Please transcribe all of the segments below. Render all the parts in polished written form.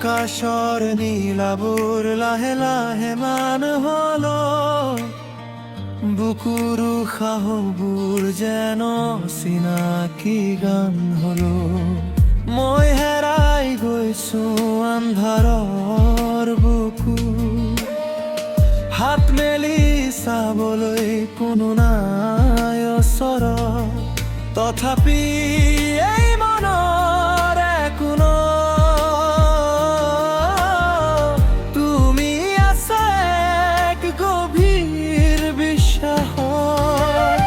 আকাশৰ নীলাবোৰ লাহে লাহে মান হলো বুকুৰ উশাহবোৰ যেন চিনাকি গান হলো মই হেৰাই গৈছো আন্ধাৰৰ বুকু হাত মেলি চাবলৈ কোনো নাই ওচৰত তথাপি এই মনৰ কোণত তুমি আছা এক গভীৰ বিশ্বাসত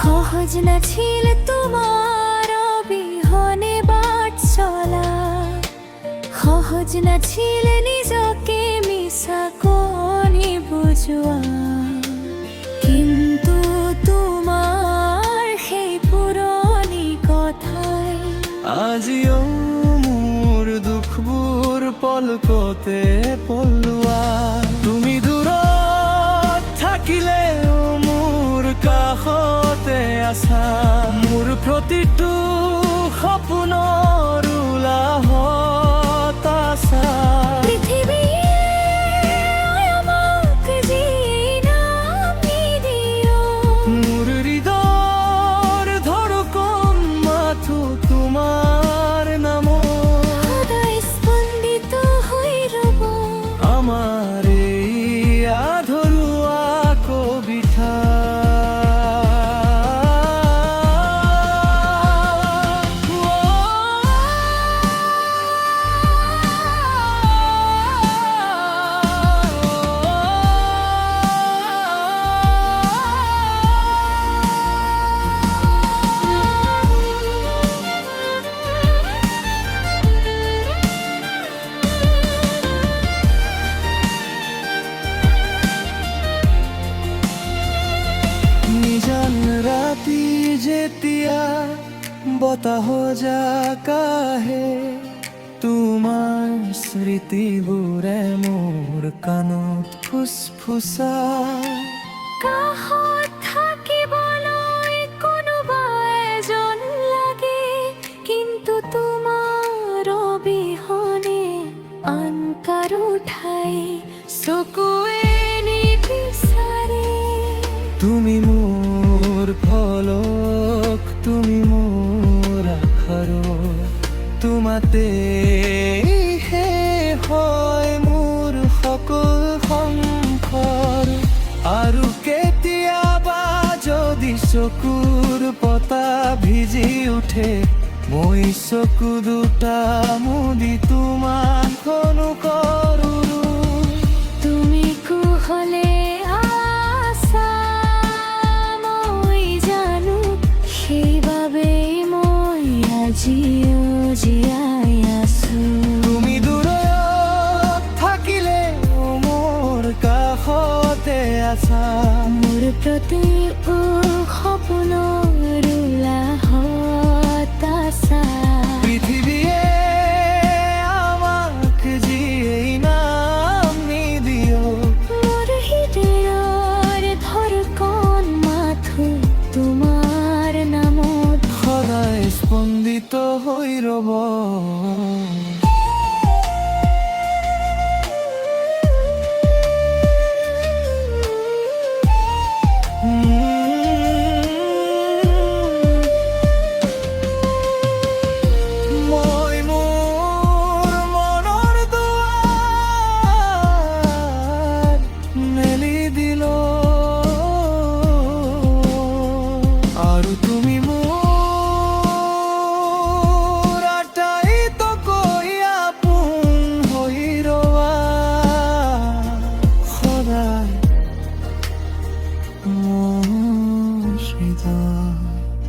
সহজ নাছিল তোমাৰ অবিহনে বাট চলা সহজ নাছিল নিজকে মিছা কৰি বুজোৱা কিন্তু তোমাৰ সেই পুৰণি কথাই আজিও মোৰ দুখবোৰ পলকতে পলোৱা তুমি দূৰত থাকিলেও মোৰ কাষতে আছা মোৰ প্ৰতিটো সপোনৰ উলাহত আছা পৃথিৱীয়ে আমাক যি নাম নিদিও মোৰ হৃদয়ৰ ধড়কন মাথো তোমাৰ নামত সদায় স্পন্দিত হৈ ৰ'ব আমাৰ এই আধৰুৱা কবিতা নিজান ৰাতি যেতিয়া বতাহ জাকাহে তোমাৰ স্মৃতিবোৰে মোৰ কাণত ফুসফুসায় কাষত থাকিবলৈ কোনোবা এজন লাগে কিন্তু তোমাৰ অবিহনে আন কাৰো ঠাই চকুৱে নিবিচাৰে তুমি মোৰ ফলক তুমি মোৰ আখৰ তোমাতে হয় মোৰ সকল সংসাৰ আৰু কেতিয়াবা যদি চকুৰ পতা ভিজি উঠে মই চকু দুটা মুদি তোমাক অনুকৰো তুমি কুশলে আছা মই জানো সেইবাবেই মই আজিও জীয়াই আছো তুমি দূৰত থাকিলেও মোৰ কাষতে আছা মোৰ প্ৰতি সপোনৰ উলাহত আছা পৃথিৱীয়ে আমাক যি এই নাম নিদিও মোৰ হৃদয়ৰ ধড়কন মাথো তোমাৰ নামত সদায় স্পন্দিত হৈ ৰ'ব মই মোৰ মনৰ দুৱাৰ মেলি দিলো আৰু তুমি মোৰ আটাইতকৈ আপোন হৈ ৰ'বা সদায় মোৰ হৃদয়